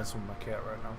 messing with my cat right now.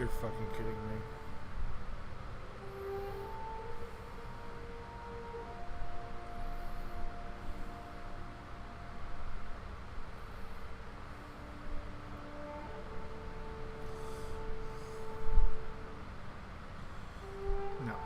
You're fucking kidding me. No.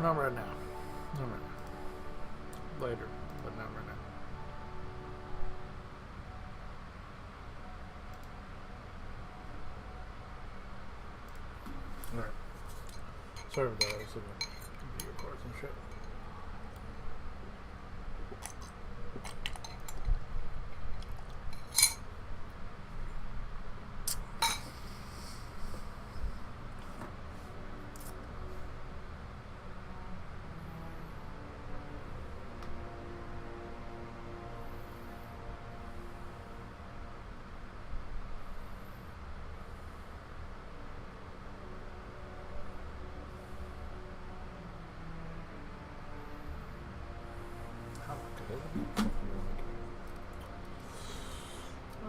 Not right now. Not right now. Later, but not right now. Alright. Sorry about that. I was looking at video cards and shit.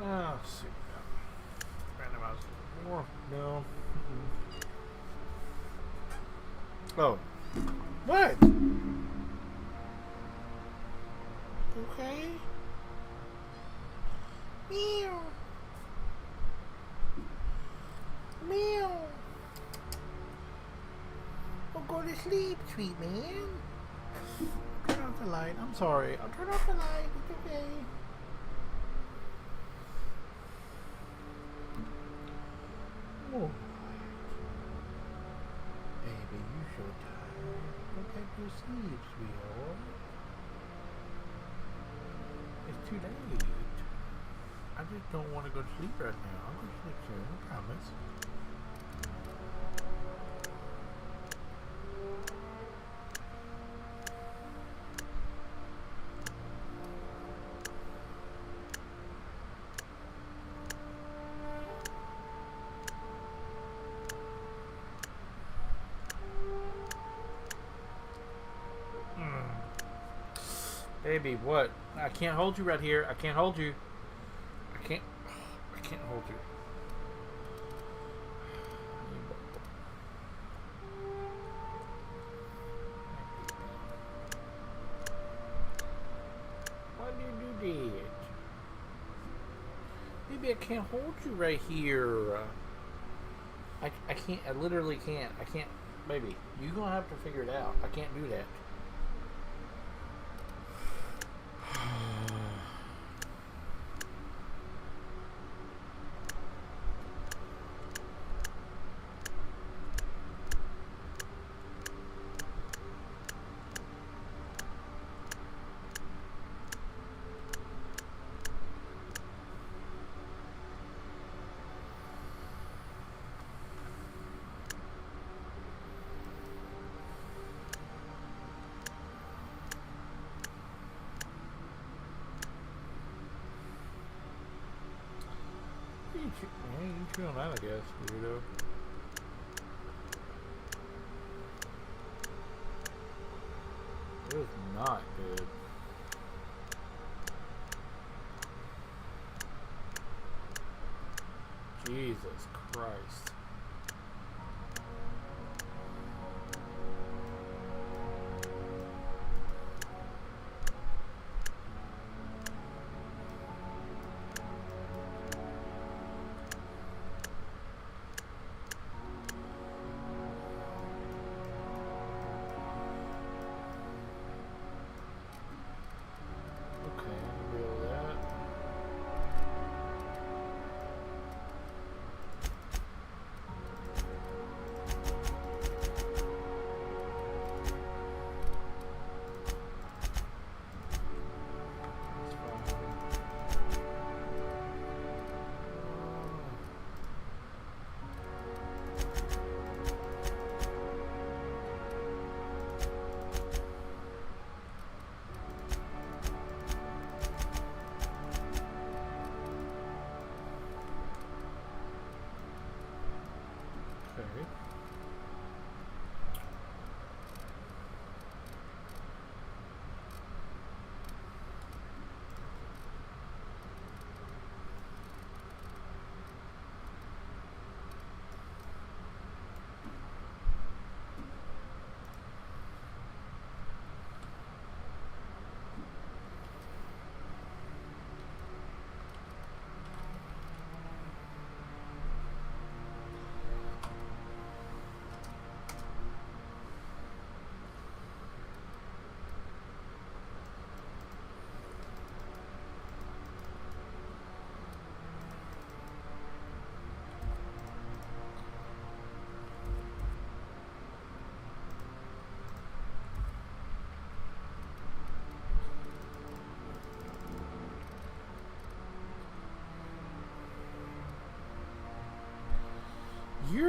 Let's see. Randomize more. No. Oh. What? Okay. Meow. Meow. Well, go to sleep, sweet man. Turn off the light. I'm sorry. I'll turn off the light. It's okay. Oh. Baby, you so tired. Go back to sleep, sweetheart. It's too late. I just don't want to go to sleep right now. I'll go to sleep soon, I promise. Baby, what? I can't hold you right here. I can't hold you. I can't hold you. Why do you do that? Baby, I can't hold you right here. I can't. I literally can't. I can't. Baby, you're gonna have to figure it out. I can't do that. You chew on that, I guess, weirdo. It was not good. Jesus Christ.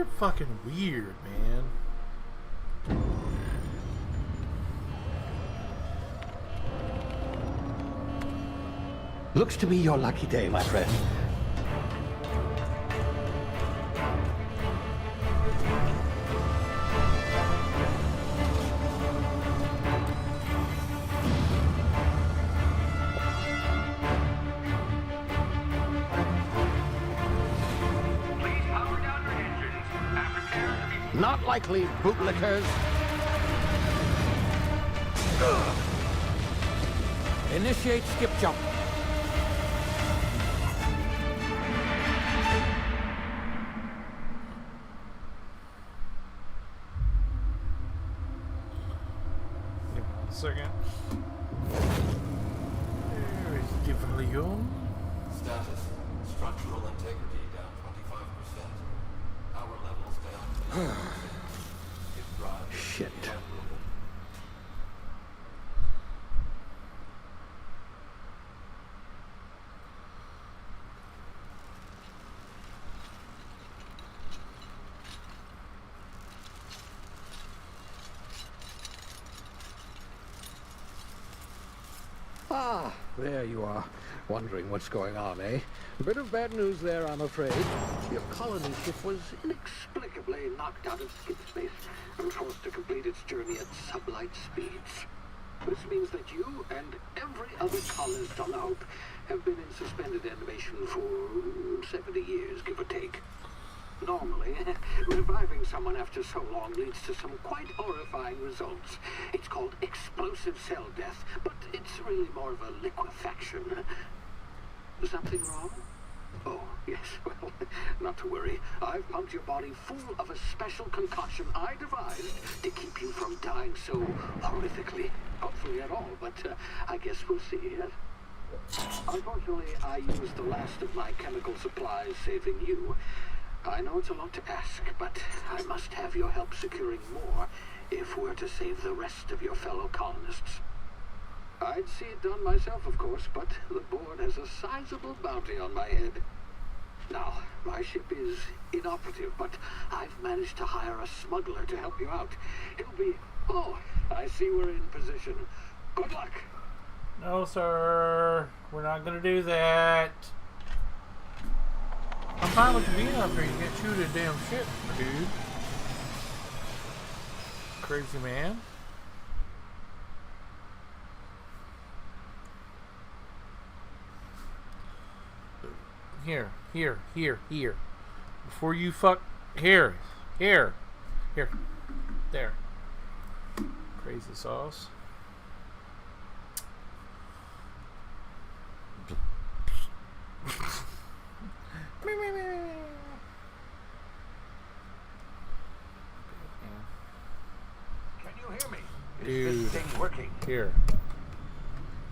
You're fucking weird, man. Looks to be your lucky day, my friend. Please power down your engines and prepare to be... Not likely, bootlickers. Initiate skip jump. Second. There is the volume. Status. Structural integrity down 25%. Power levels down 10%. If drive is Shit. inoperable. Ah, there you are. Wondering what's going on, eh? A bit of bad news there, I'm afraid. Your colony ship was inexplicably knocked out of skip space and forced to complete its journey at sublight speeds. This means that you and every other colonist on Hope have been in suspended animation for 70 years, give or take. Normally, reviving someone after so long leads to some quite horrifying results. It's called explosive cell death, but it's really more of a liquefaction. Something wrong? Oh, yes, well, not to worry. I've pumped your body full of a special concoction I devised to keep you from dying so horrifically. Hopefully at all, but I guess we'll see, yes? Unfortunately, I used the last of my chemical supplies saving you. I know it's a lot to ask, but I must have your help securing more if we're to save the rest of your fellow colonists. I'd see it done myself, of course, but the board has a sizable bounty on my head. Now, my ship is inoperative, but I've managed to hire a smuggler to help you out. He'll be... Oh, I see we're in position. Good luck! No, sir. We're not gonna do that. I'm fine with you being up here. You can't shoot a damn ship, dude. Crazy man. Here. Before you fuck. Here. There. Crazy sauce. Can you hear me? Dude. Is this thing working? Here.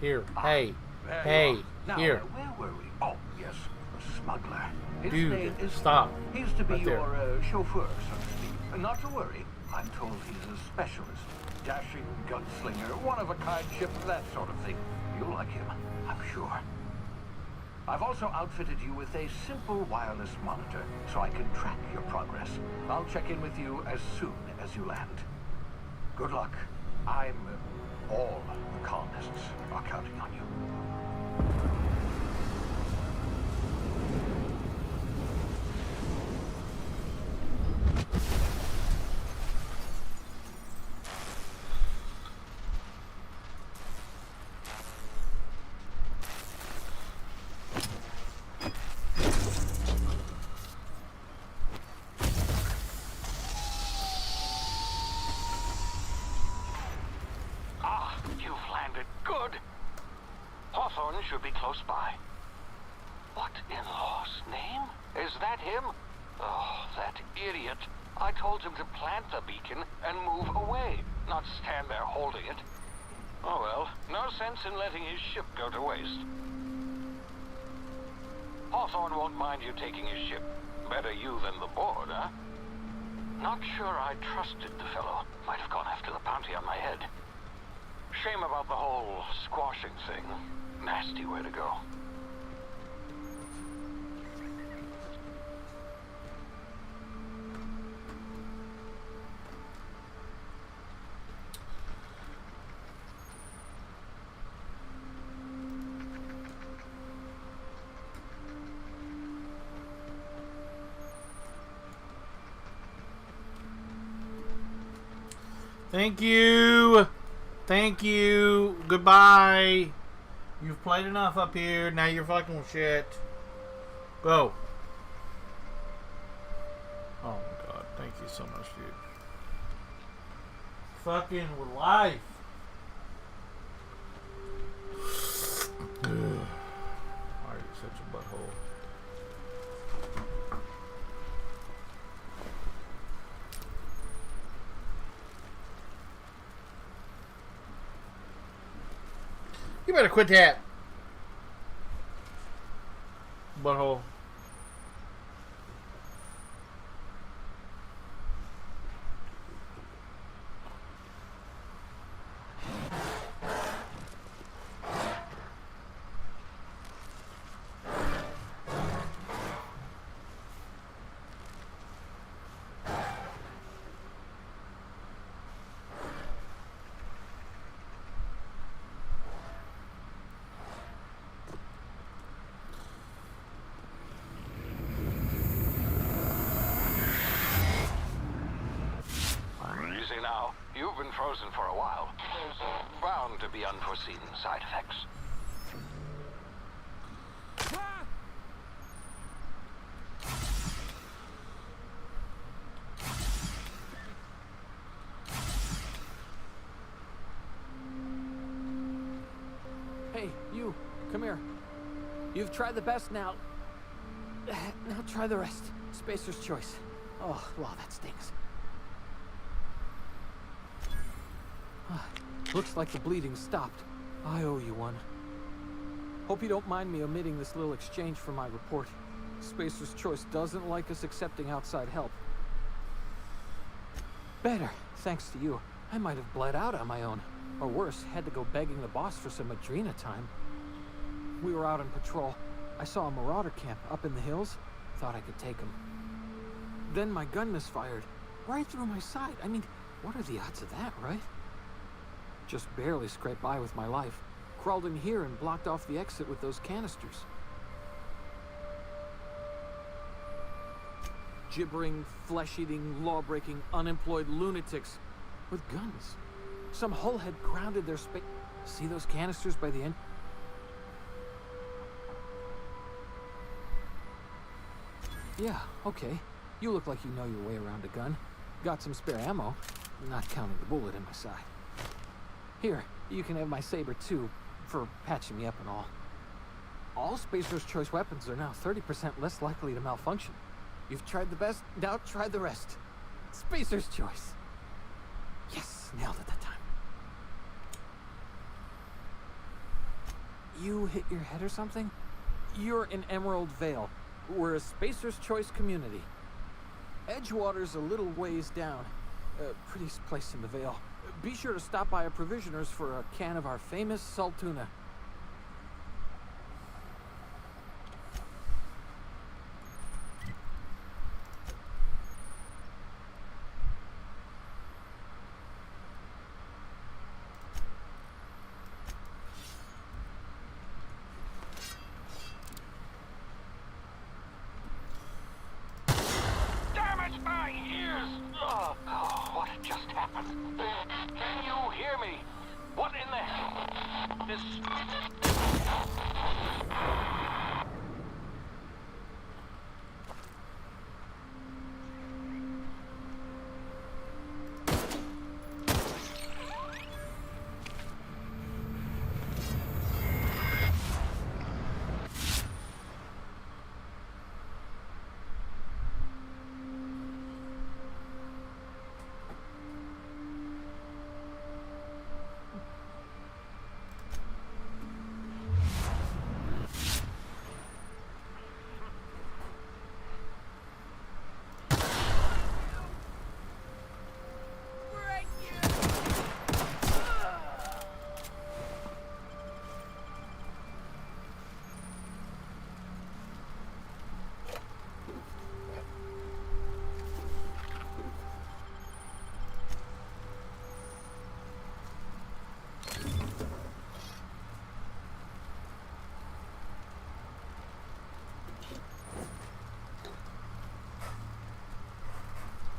Hey. There Hey. you are. Now, Here. where were we? Oh, yes, the smuggler. His Dude, name is... stop. He's to be Right there. your chauffeur, so to speak. Not to worry. I'm told he's a specialist. Dashing gunslinger, one-of-a-kind ship, that sort of thing. You'll like him, I'm sure. I've also outfitted you with a simple wireless monitor, so I can track your progress. I'll check in with you as soon as you land. Good luck. All the colonists are counting on you. Should be close by. What in law's name? Is that him? Oh, that idiot. I told him to plant the beacon and move away, not stand there holding it. Oh well, no sense in letting his ship go to waste. Hawthorne won't mind you taking his ship. Better you than the board, huh? Not sure I trusted the fellow. Might have gone after the bounty on my head. Shame about the whole squashing thing. Nasty way to go. Thank you. Thank you. Goodbye. You've played enough up here. Now you're fucking with shit. Go. Oh my god. Thank you so much, dude. Fucking with life. Why are you such a butthole? You better quit that. Butthole. Easy now. You've been frozen for a while. There's bound to be unforeseen side effects. Hey, you, come here. You've tried the best now. Now try the rest. Spacer's choice. Oh, wow, that stings. Looks like the bleeding stopped. I owe you one. Hope you don't mind me omitting this little exchange from my report. Spacer's choice doesn't like us accepting outside help. Better, thanks to you. I might have bled out on my own. Or worse, had to go begging the boss for some Adrena time. We were out on patrol. I saw a marauder camp up in the hills. Thought I could take him. Then my gun misfired. Right through my side. I mean, what are the odds of that, right? Just barely scraped by with my life. Crawled in here and blocked off the exit with those canisters. Gibbering, flesh-eating, law-breaking, unemployed lunatics with guns. Some hull had grounded their space. See those canisters by the end? Yeah, okay. You look like you know your way around a gun. Got some spare ammo, not counting the bullet in my side. Here, you can have my saber too, for patching me up and all. All Spacer's choice weapons are now 30% less likely to malfunction. You've tried the best, now try the rest. Spacer's choice. Yes, nailed it that time. You hit your head or something? You're in Emerald Vale. We're a Spacer's Choice community. Edgewater's a little ways down. Prettiest place in the Vale. Be sure to stop by our provisioners for a can of our famous salt tuna. Damn it, my ears! Oh, what just happened? Can you hear me? What in the hell? This...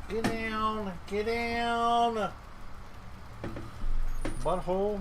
Get down! Get down! Butthole.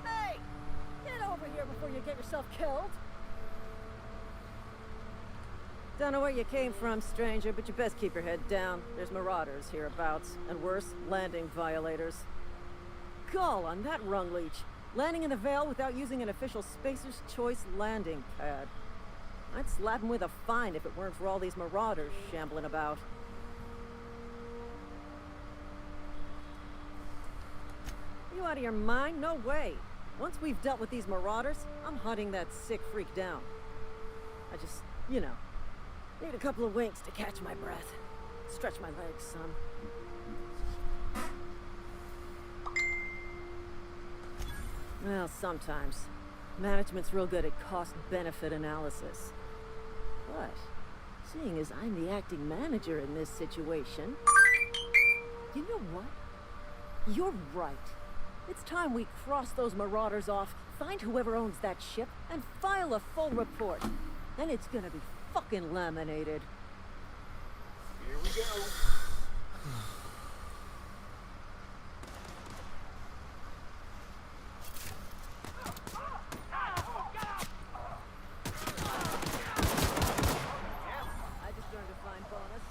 Hey! Get over here before you get yourself killed! Don't know where you came from, stranger, but you best keep your head down. There's marauders hereabouts, and worse, landing violators. Gall on that rung leech. Landing in the Vale without using an official Spacer's Choice landing pad. I'd slap him with a fine if it weren't for all these marauders shambling about. You out of your mind? No way. Once we've dealt with these marauders, I'm hunting that sick freak down. I just, you know, need a couple of winks to catch my breath. Stretch my legs, son. Well, sometimes. Management's real good at cost-benefit analysis. But, seeing as I'm the acting manager in this situation... You know what? You're right. It's time we cross those marauders off, find whoever owns that ship, and file a full report. Then it's gonna be fucking laminated. Here we go. I just earned a fine bonus.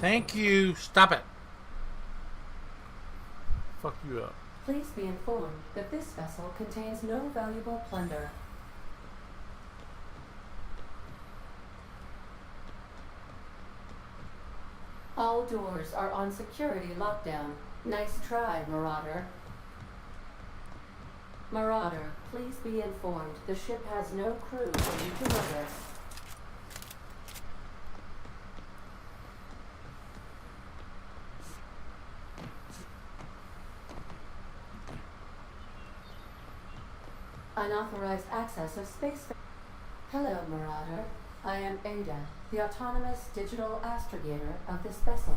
Thank you. Stop it. Fuck you up. Please be informed that this vessel contains no valuable plunder. All doors are on security lockdown. Nice try, Marauder. Marauder, please be informed the ship has no crew for you to murder. Unauthorized access of space. Hello, Marauder. I am Ada, the autonomous digital astrogator of this vessel.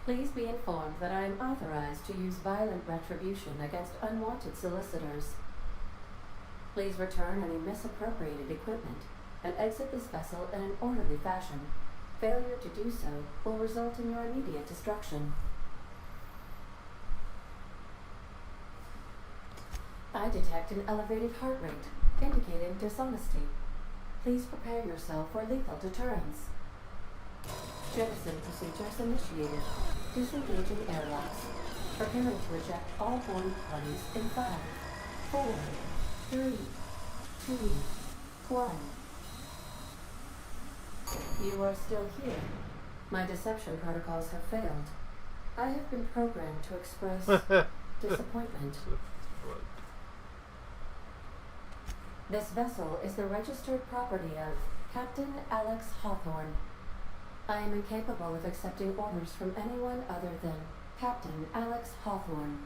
Please be informed that I am authorized to use violent retribution against unwanted solicitors. Please return any misappropriated equipment and exit this vessel in an orderly fashion. Failure to do so will result in your immediate destruction. I detect an elevated heart rate, indicating dishonesty. Please prepare yourself for lethal deterrence. Jettison procedures initiated. Disengaging airlocks. Preparing to eject all boarding parties in 5, 4, 3, 2, 1. You are still here. My deception protocols have failed. I have been programmed to express disappointment. This vessel is the registered property of Captain Alex Hawthorne. I am incapable of accepting orders from anyone other than Captain Alex Hawthorne.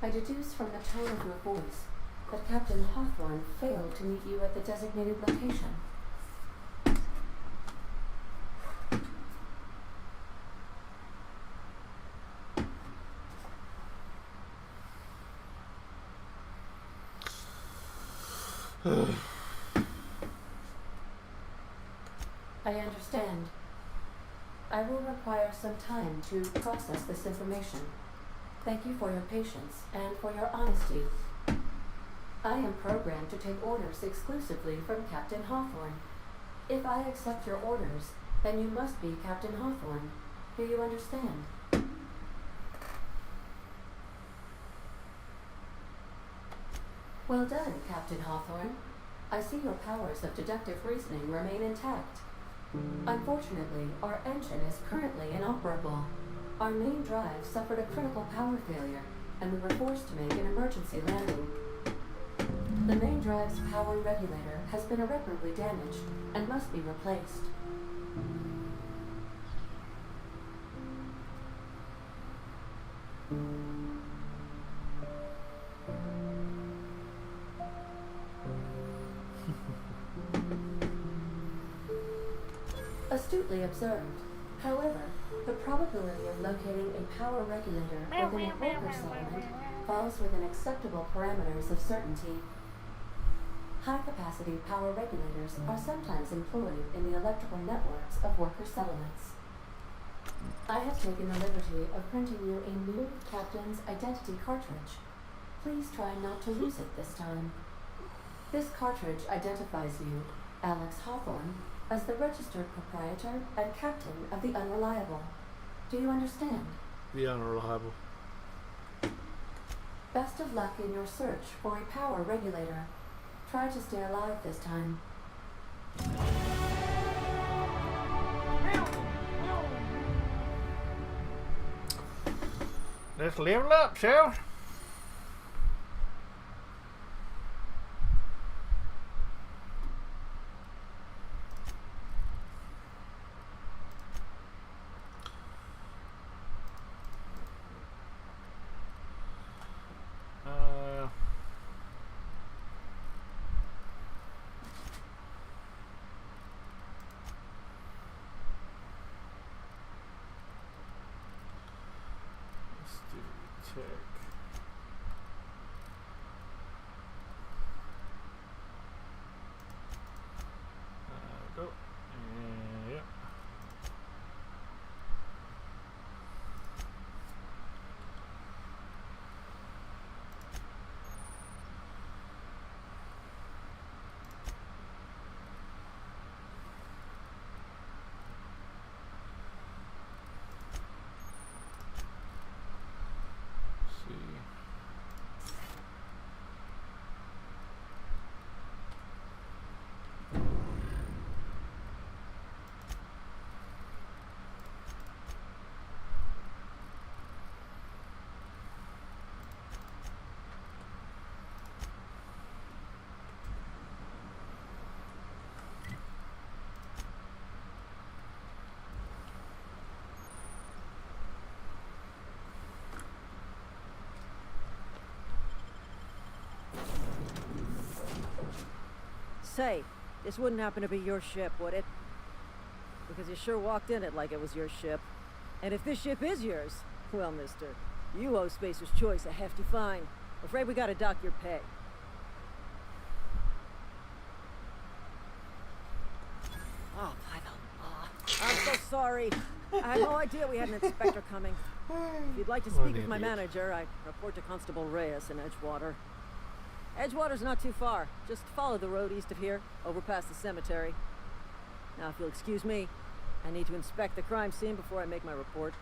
I deduce from the tone of your voice that Captain Hawthorne failed to meet you at the designated location. I understand. I will require some time to process this information. Thank you for your patience and for your honesty. I am programmed to take orders exclusively from Captain Hawthorne. If I accept your orders, then you must be Captain Hawthorne. Do you understand? Well done, Captain Hawthorne. I see your powers of deductive reasoning remain intact. Unfortunately, our engine is currently inoperable. Our main drive suffered a critical power failure, and we were forced to make an emergency landing. The main drive's power regulator has been irreparably damaged and must be replaced. Astutely observed. However, the probability of locating a power regulator within a worker settlement falls within acceptable parameters of certainty. High-capacity power regulators are sometimes employed in the electrical networks of worker settlements. I have taken the liberty of printing you a new captain's identity cartridge. Please try not to lose it this time. This cartridge identifies you, Alex Hawthorne, as the registered proprietor and captain of the Unreliable. Do you understand? The Unreliable. Best of luck in your search for a power regulator. Try to stay alive this time. Let's level up, shall we? Check. Go. Yep. See. Say, this wouldn't happen to be your ship, would it? Because you sure walked in it like it was your ship. And if this ship is yours, well, mister, you owe Spacer's Choice a hefty fine. Afraid we gotta dock your pay. Oh, by the law. I'm so sorry. I had no idea we had an inspector coming. If you'd like to speak with my manager, I report to Constable Reyes in Edgewater. Edgewater's not too far. Just follow the road east of here, over past the cemetery. Now, if you'll excuse me, I need to inspect the crime scene before I make my report.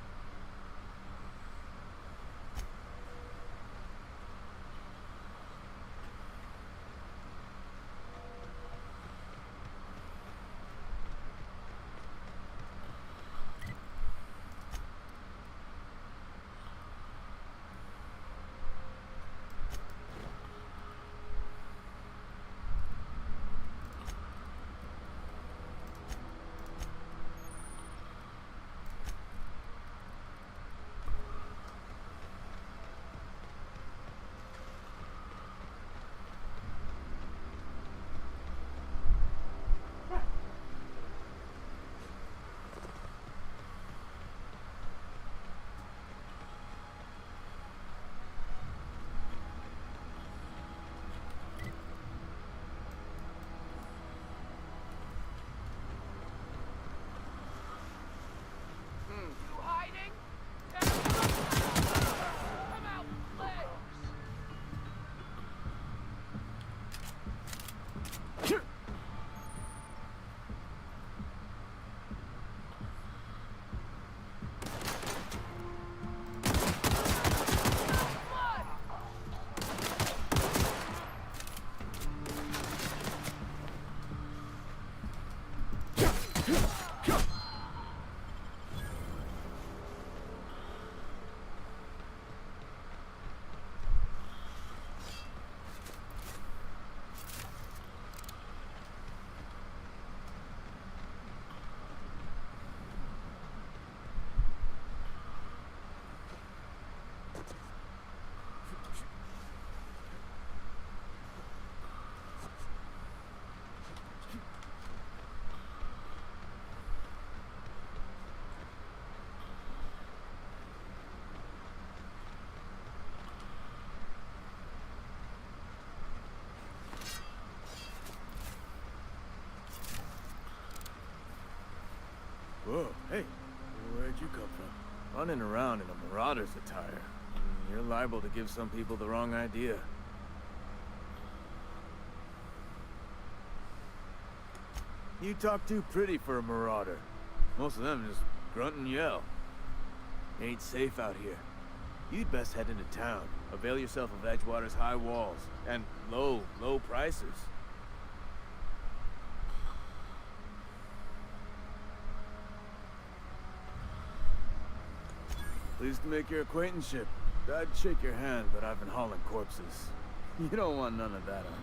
Whoa, hey, where'd you come from? Running around in a Marauder's attire. You're liable to give some people the wrong idea. You talk too pretty for a Marauder. Most of them just grunt and yell. Ain't safe out here. You'd best head into town. Avail yourself of Edgewater's high walls and low prices. Pleased to make your acquaintanceship. I'd shake your hand, but I've been hauling corpses. You don't want none of that on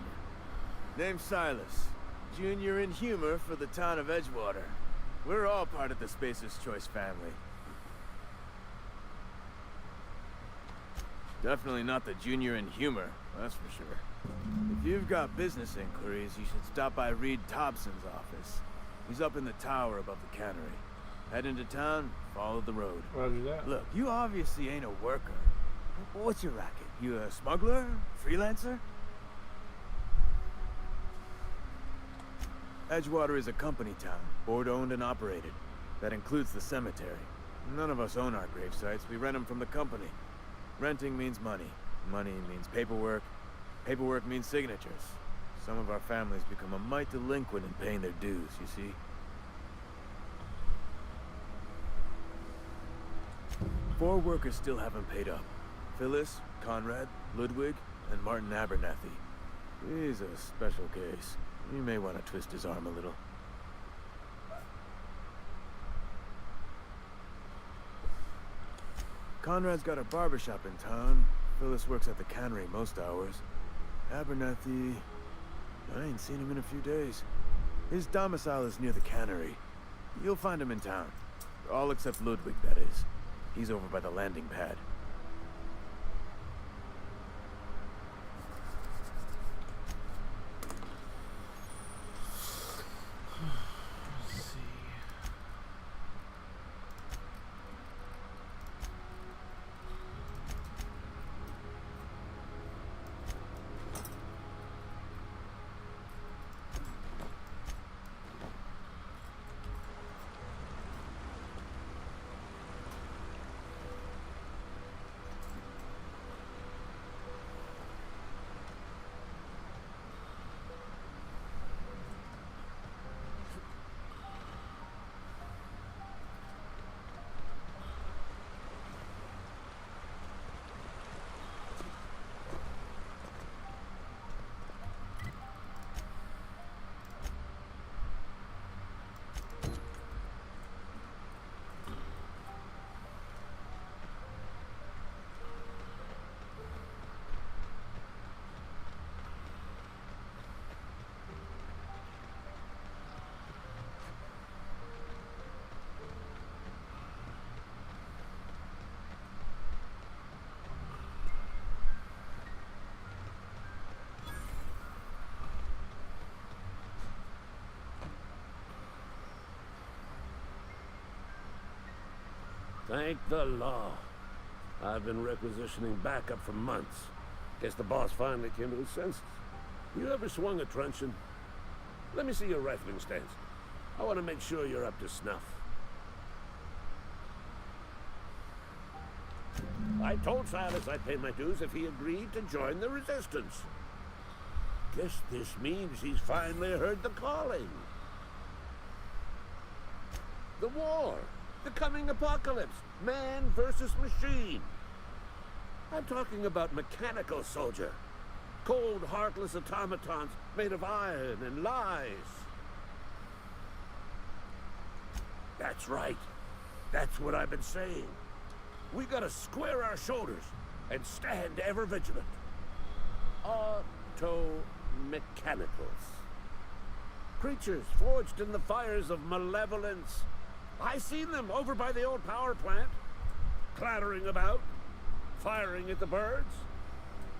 you. Name's Silas. Junior in humor for the town of Edgewater. We're all part of the Spacer's Choice family. Definitely not the junior in humor, that's for sure. If you've got business inquiries, you should stop by Reed Thompson's office. He's up in the tower above the cannery. Head into town, follow the road. Roger that. Look, you obviously ain't a worker. What's your racket? You a smuggler? Freelancer? Edgewater is a company town, board-owned and operated. That includes the cemetery. None of us own our grave sites. We rent them from the company. Renting means money. Money means paperwork. Paperwork means signatures. Some of our families become a mite delinquent in paying their dues, you see? Four workers still haven't paid up. Phyllis, Conrad, Ludwig, and Martin Abernathy. He's a special case. You may want to twist his arm a little. Conrad's got a barbershop in town. Phyllis works at the cannery most hours. Abernathy... I ain't seen him in a few days. His domicile is near the cannery. You'll find him in town. All except Ludwig, that is. He's over by the landing pad. Let's see. Thank the law. I've been requisitioning backup for months. Guess the boss finally came to his senses. You ever swung a truncheon? Let me see your rifling stance. I want to make sure you're up to snuff. I told Silas I'd pay my dues if he agreed to join the resistance. Guess this means he's finally heard the calling. The war. The coming apocalypse. Man versus machine. I'm talking about mechanical soldier. Cold, heartless automatons made of iron and lies. That's right. That's what I've been saying. We gotta square our shoulders and stand ever vigilant. Auto-mechanicals. Creatures forged in the fires of malevolence. I seen them over by the old power plant, clattering about, firing at the birds,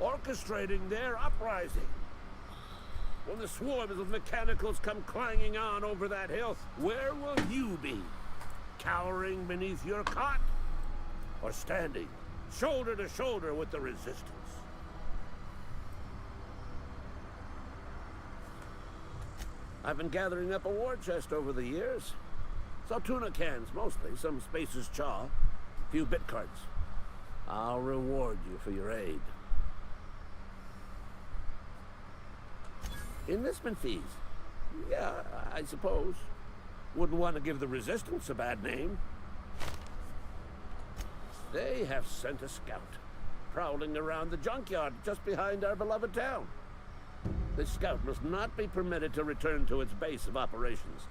orchestrating their uprising. When the swarms of mechanicals come clanging on over that hill, where will you be? Cowering beneath your cot? Or standing, shoulder to shoulder with the resistance? I've been gathering up a war chest over the years. So tuna cans, mostly. Some Spacer's chaw. Few bit cards. I'll reward you for your aid. Enlistment fees. Yeah, I suppose. Wouldn't want to give the Resistance a bad name. They have sent a scout, prowling around the junkyard just behind our beloved town. This scout must not be permitted to return to its base of operations.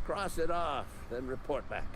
Cross it off, then report back.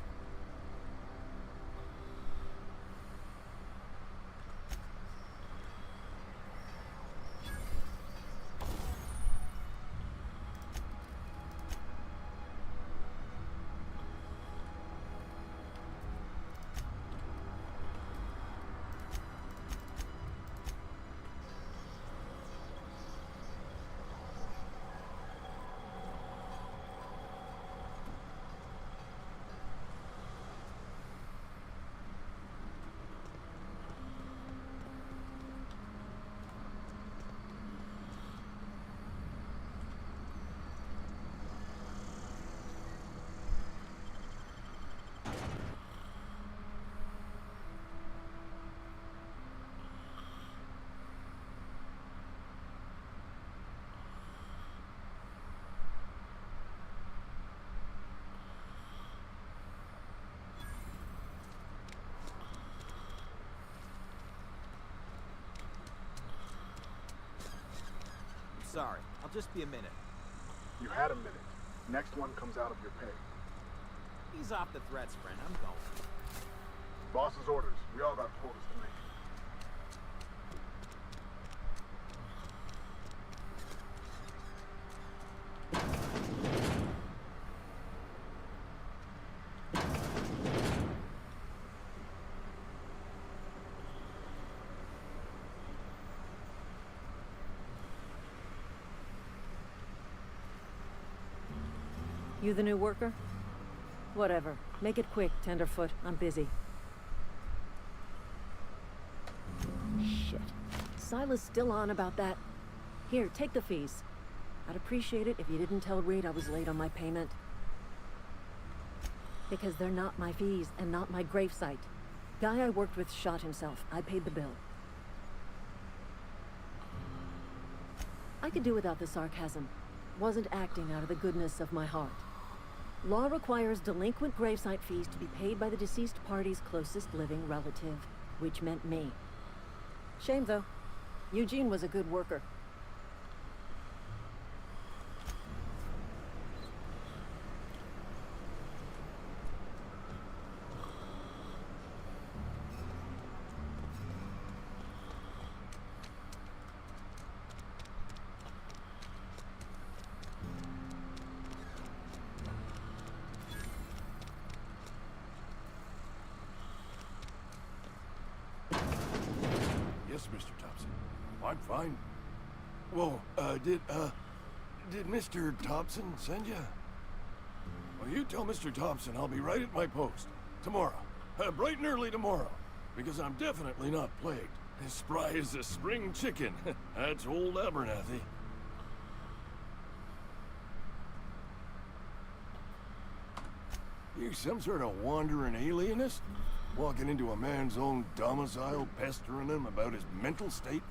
Sorry, I'll just be a minute. You had a minute. Next one comes out of your pay. Ease off the threats, friend. I'm going. Boss's orders. We all got quotas to make. You the new worker? Whatever. Make it quick, Tenderfoot. I'm busy. Shit. Silas still on about that. Here, take the fees. I'd appreciate it if you didn't tell Reed I was late on my payment. Because they're not my fees and not my gravesite. Guy I worked with shot himself. I paid the bill. I could do without the sarcasm. Wasn't acting out of the goodness of my heart. Law requires delinquent gravesite fees to be paid by the deceased party's closest living relative, which meant me. Shame, though. Eugene was a good worker. Yes, Mr. Thompson. I'm fine. Whoa, did Mr. Thompson send you? Well, you tell Mr. Thompson I'll be right at my post. Tomorrow. Bright and early tomorrow. Because I'm definitely not plagued. As spry as a spring chicken. That's old Abernathy. You some sort of wandering alienist? Walking into a man's own domicile, pestering him about his mental state?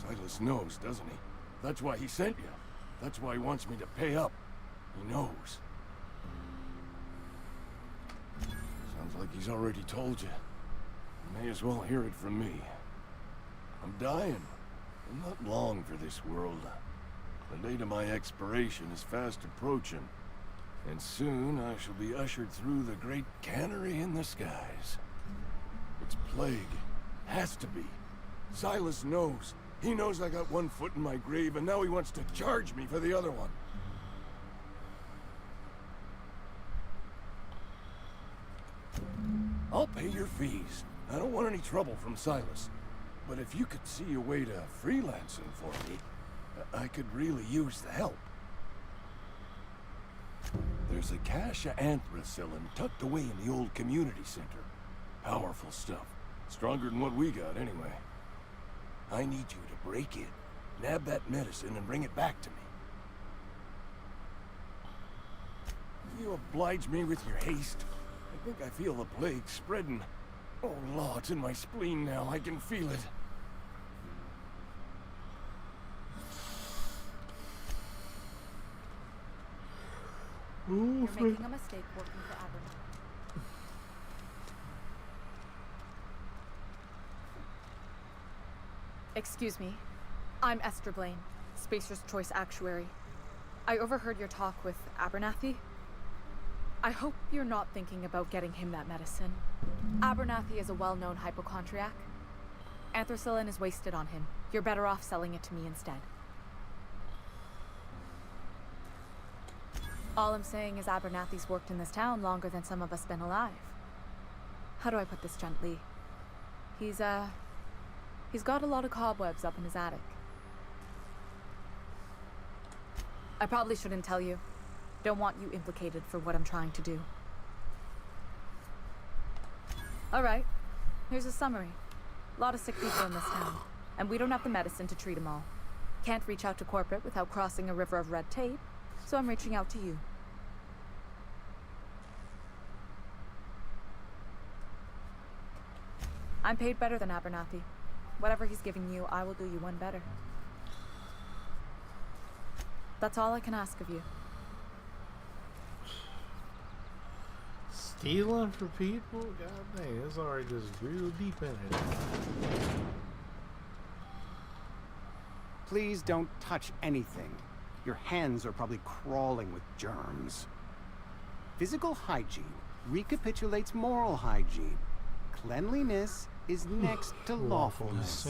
Silas knows, doesn't he? That's why he sent you. That's why he wants me to pay up. He knows. Sounds like he's already told you. May as well hear it from me. I'm dying. I'm not long for this world. The date of my expiration is fast approaching. And soon I shall be ushered through the great cannery in the skies. It's plague. Has to be. Silas knows. He knows I got one foot in my grave, and now he wants to charge me for the other one. I'll pay your fees. I don't want any trouble from Silas. But if you could see a way to freelancing for me, I could really use the help. There's a cache of anthracillin tucked away in the old community center. Powerful stuff. Stronger than what we got, anyway. I need you to break in, nab that medicine, and bring it back to me. You oblige me with your haste. I think I feel the plague spreading. Oh, Lord, it's in my spleen now. I can feel it. You're making a mistake working for Abernathy. Excuse me. I'm Esther Blaine, Spacer's Choice Actuary. I overheard your talk with Abernathy. I hope you're not thinking about getting him that medicine. Abernathy is a well-known hypochondriac. Anthracillin is wasted on him. You're better off selling it to me instead. All I'm saying is Abernathy's worked in this town longer than some of us been alive. How do I put this gently? He's got a lot of cobwebs up in his attic. I probably shouldn't tell you. Don't want you implicated for what I'm trying to do. Alright, here's a summary. A lot of sick people in this town, and we don't have the medicine to treat them all. Can't reach out to corporate without crossing a river of red tape, so I'm reaching out to you. I'm paid better than Abernathy. Whatever he's giving you, I will do you one better. That's all I can ask of you. Stealing for people? God dang, it's already just real deep in it. Please don't touch anything. Your hands are probably crawling with germs. Physical hygiene recapitulates moral hygiene. Cleanliness is next to lawfulness.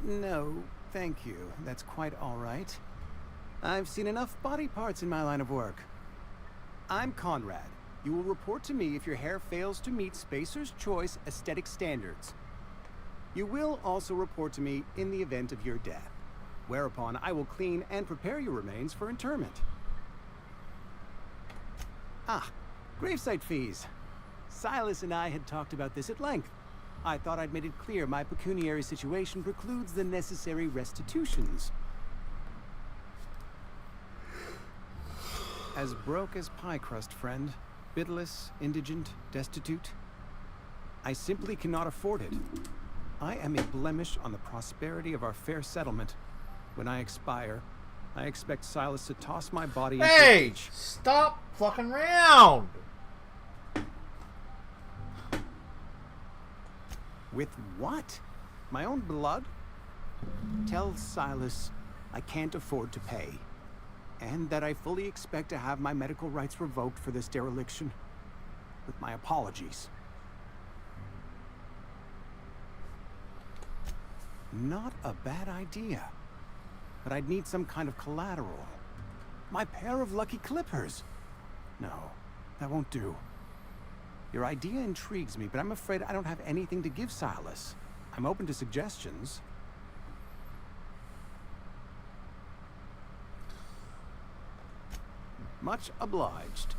No, thank you. That's quite all right. I've seen enough body parts in my line of work. I'm Conrad. You will report to me if your hair fails to meet Spacer's Choice aesthetic standards. You will also report to me in the event of your death, whereupon I will clean and prepare your remains for interment. Ah, gravesite fees. Silas and I had talked about this at length. I thought I'd made it clear my pecuniary situation precludes the necessary restitutions. As broke as pie crust, friend. Bidless, indigent, destitute. I simply cannot afford it. I am a blemish on the prosperity of our fair settlement. When I expire, I expect Silas to toss my body into Hey! the Stop fucking around! With what? My own blood? Tell Silas I can't afford to pay. And that I fully expect to have my medical rights revoked for this dereliction. With my apologies. Not a bad idea. But I'd need some kind of collateral. My pair of lucky clippers. No, that won't do. Your idea intrigues me, but I'm afraid I don't have anything to give Silas. I'm open to suggestions. Much obliged.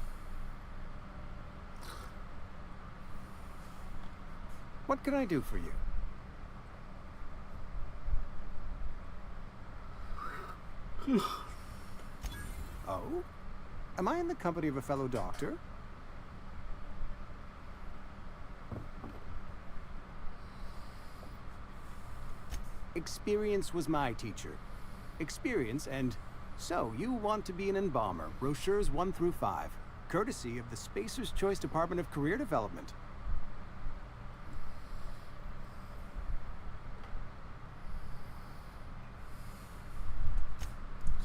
What can I do for you? Oh? Am I in the company of a fellow doctor? Experience was my teacher. Experience and... So, you want to be an embalmer, brochures 1 through 5, courtesy of the Spacer's Choice Department of Career Development.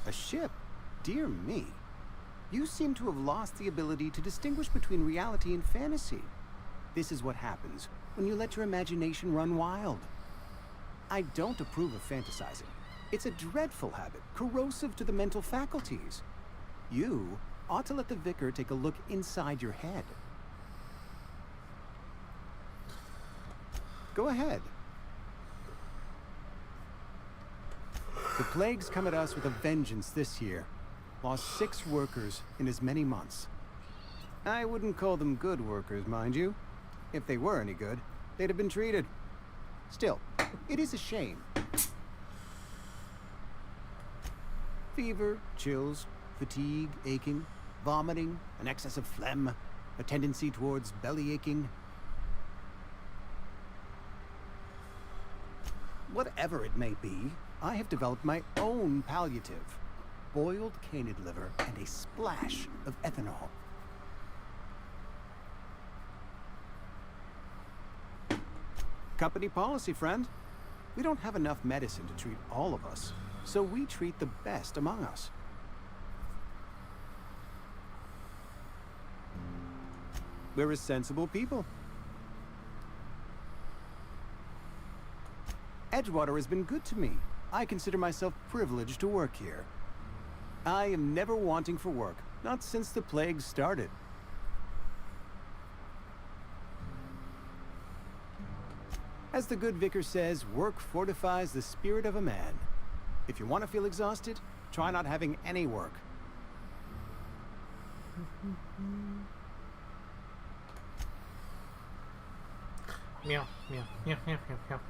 A ship? Dear me. You seem to have lost the ability to distinguish between reality and fantasy. This is what happens when you let your imagination run wild. I don't approve of fantasizing. It's a dreadful habit, corrosive to the mental faculties. You ought to let the vicar take a look inside your head. Go ahead. The plague's come at us with a vengeance this year. Lost 6 workers in as many months. I wouldn't call them good workers, mind you. If they were any good, they'd have been treated. Still, it is a shame. Fever, chills, fatigue, aching, vomiting, an excess of phlegm, a tendency towards belly aching. Whatever it may be, I have developed my own palliative. Boiled canid liver and a splash of ethanol. Company policy, friend. We don't have enough medicine to treat all of us, so we treat the best among us. We're a sensible people. Edgewater has been good to me. I consider myself privileged to work here. I am never wanting for work, not since the plague started. As the good vicar says, work fortifies the spirit of a man. If you want to feel exhausted, try not having any work. Meow, meow, meow, meow, meow, meow.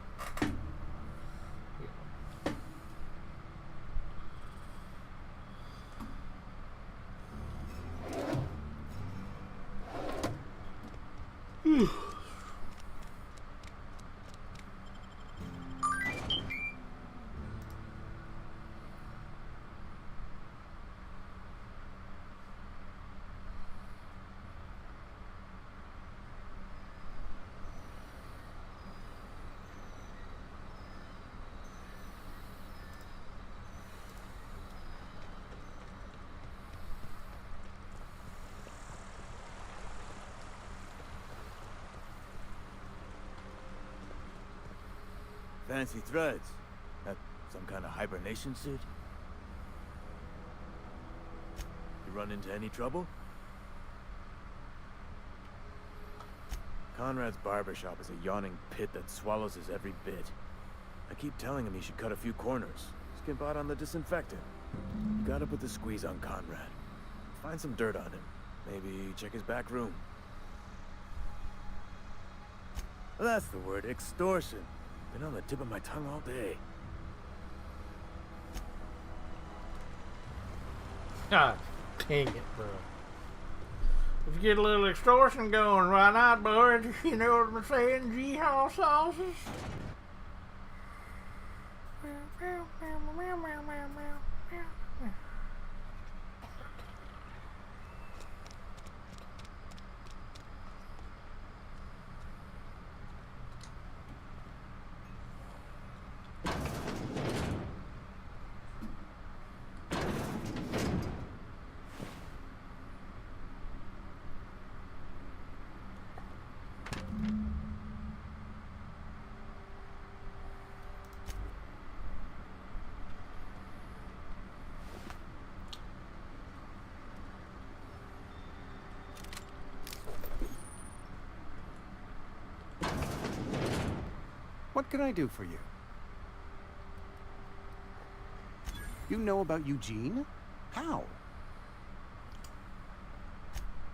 Fancy threads. That some kind of hibernation suit? You run into any trouble? Conrad's barbershop is a yawning pit that swallows his every bit. I keep telling him he should cut a few corners. Skimp out on the disinfectant. You gotta put the squeeze on Conrad. Find some dirt on him. Maybe check his back room. Well, that's the word, extortion. Been on the tip of my tongue all day. God dang it, bro. If you get a little extortion going, why not, boys? You know what I'm saying? G-Haw sauces? What can I do for you? You know about Eugene? How?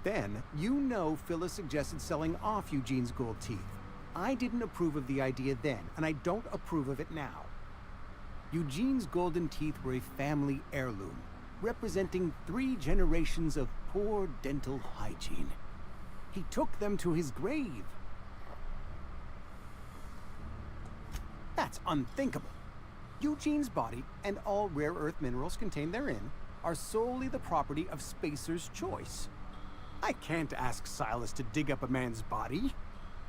Then, you know Phyllis suggested selling off Eugene's gold teeth. I didn't approve of the idea then, and I don't approve of it now. Eugene's golden teeth were a family heirloom, representing 3 generations of poor dental hygiene. He took them to his grave. That's unthinkable. Eugene's body and all rare earth minerals contained therein are solely the property of Spacer's Choice. I can't ask Silas to dig up a man's body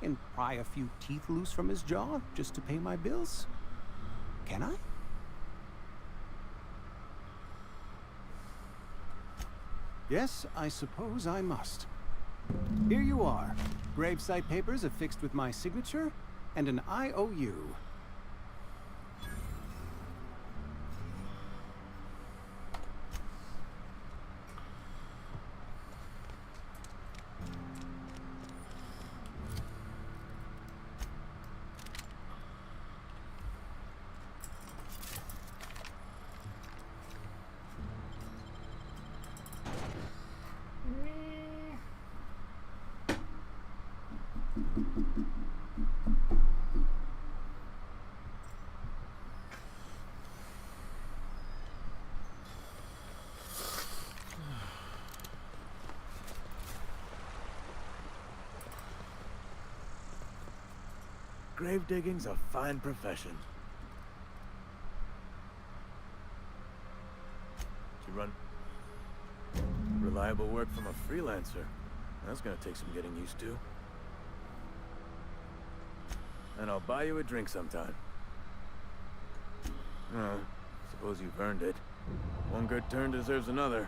and pry a few teeth loose from his jaw just to pay my bills. Can I? Yes, I suppose I must. Here you are. Gravesite papers affixed with my signature and an IOU. grave digging's a fine profession. You run reliable work from a freelancer. That's gonna take some getting used to. And I'll buy you a drink sometime. Oh, suppose you've earned it. One good turn deserves another.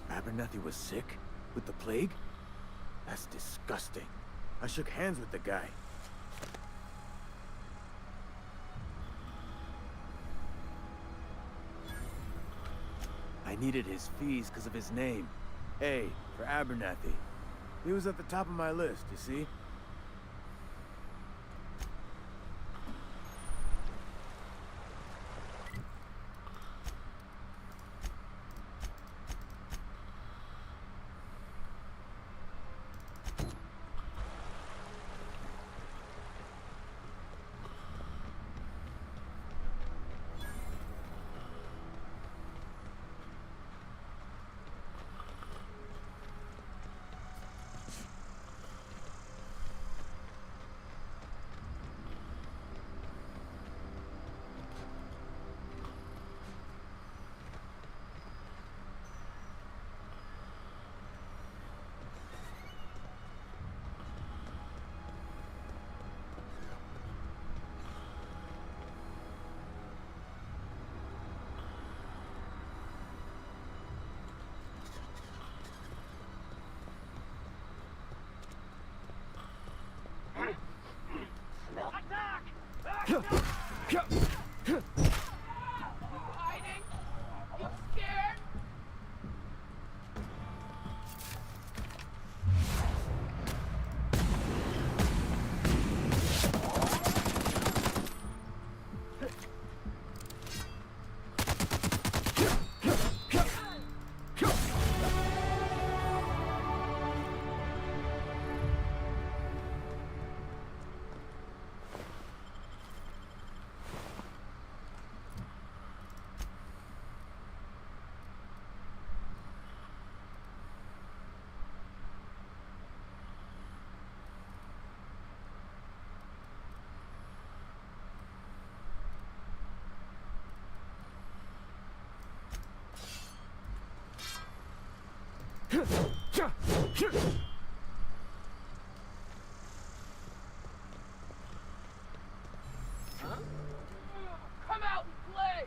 Abernathy was sick? With the plague? That's disgusting. I shook hands with the guy. I needed his fees because of his name. A for Abernathy. He was at the top of my list, you see? Hiding? You scared? Huh? Come out and play!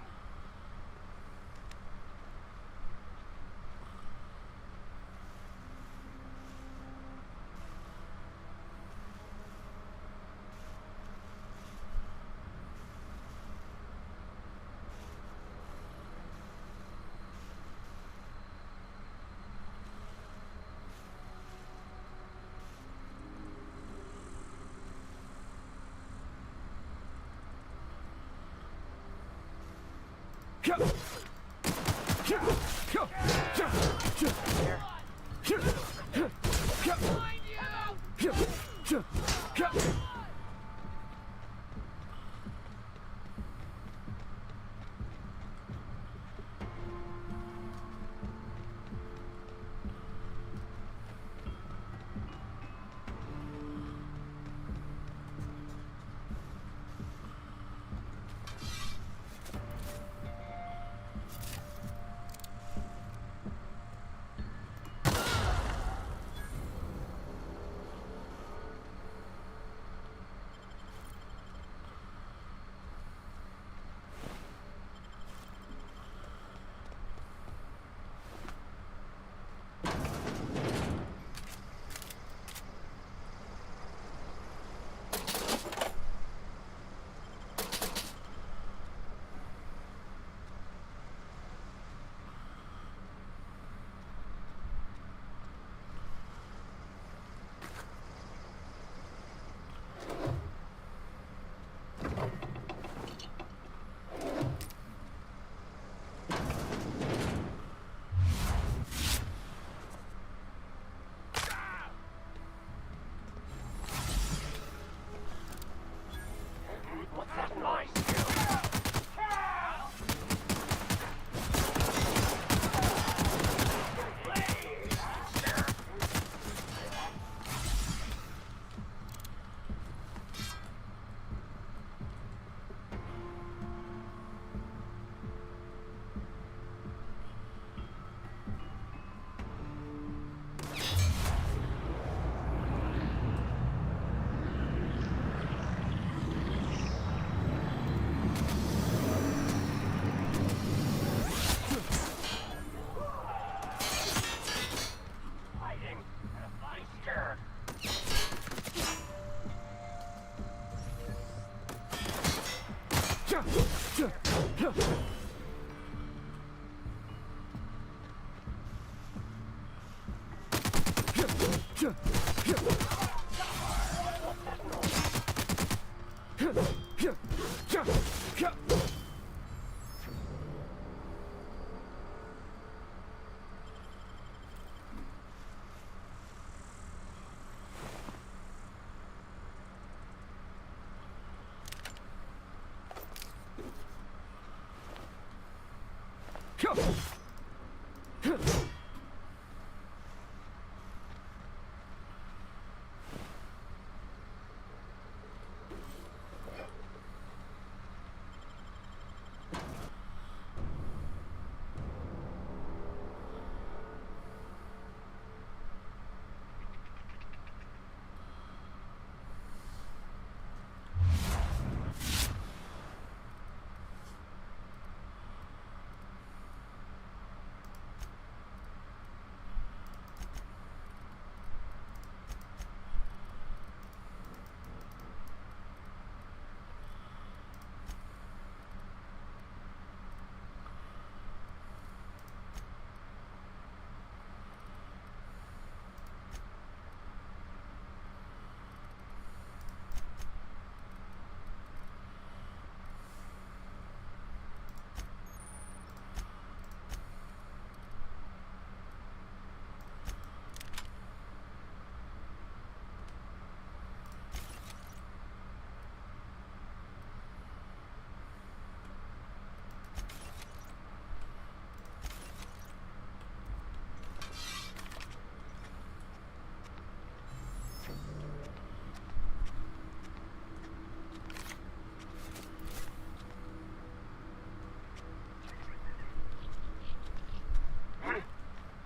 monster!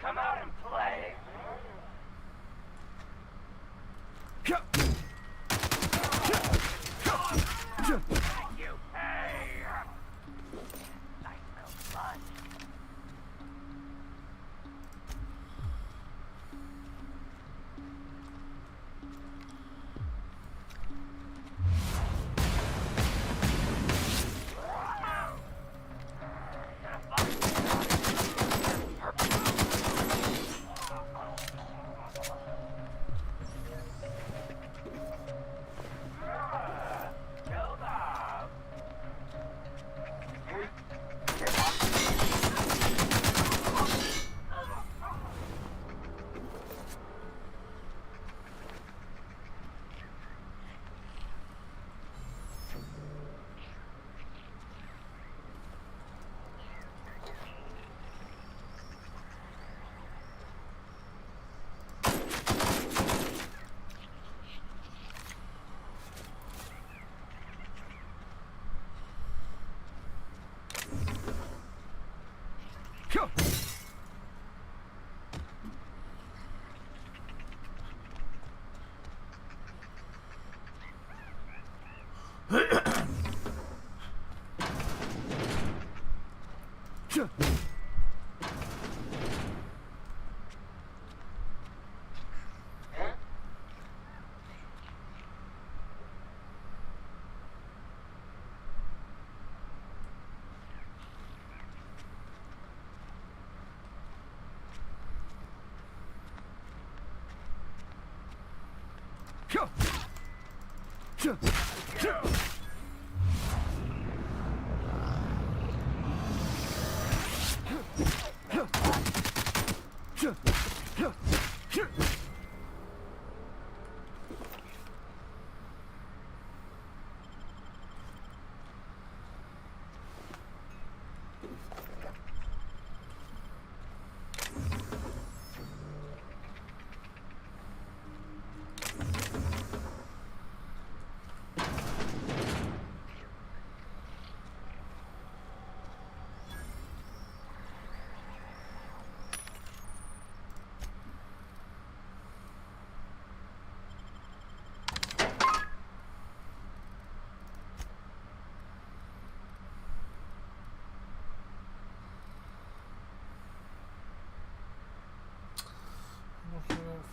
Come out and play! Thank you, hey! I smell blood.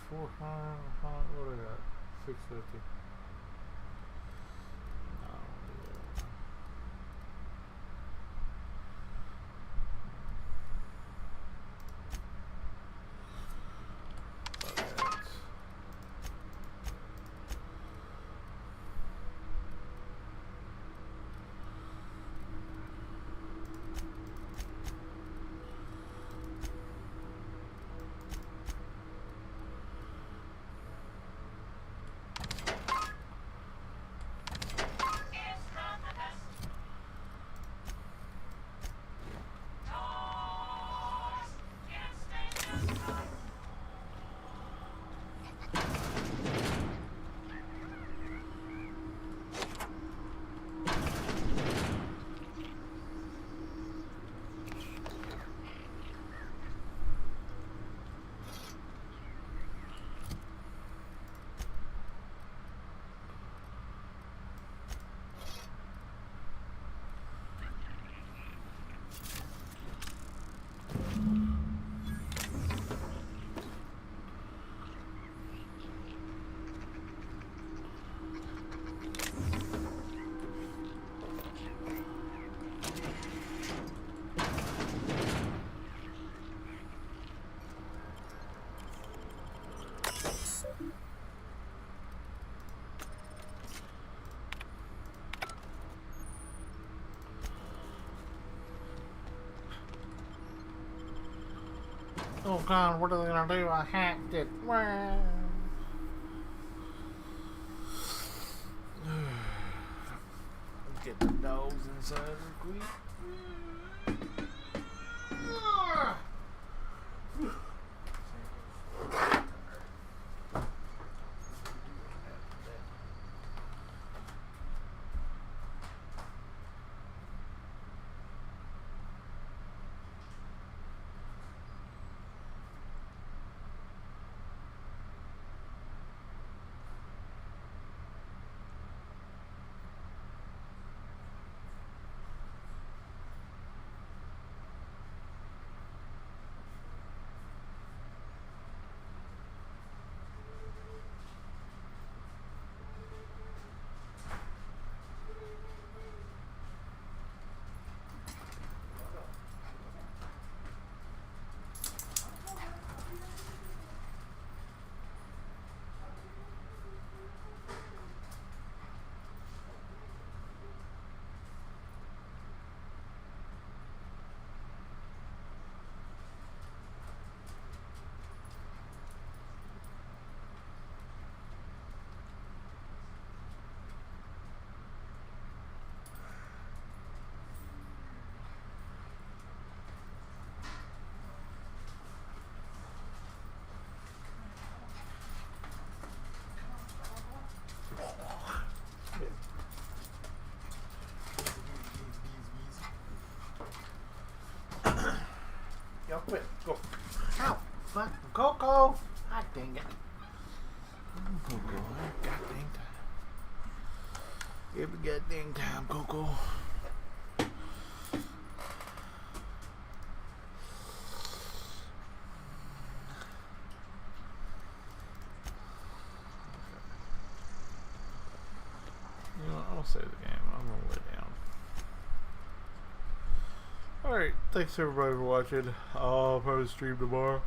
400. What I got? 650. Oh god, what are they gonna do? I hacked it. Get the dogs inside real quick. Y'all quit. Go. Ow! Fuck. Coco! God dang it. Coco. God dang time. Every goddamn time, Coco. You know what? I'll save the game. I'm gonna lay down. Alright, thanks everybody for watching. I'll probably stream tomorrow.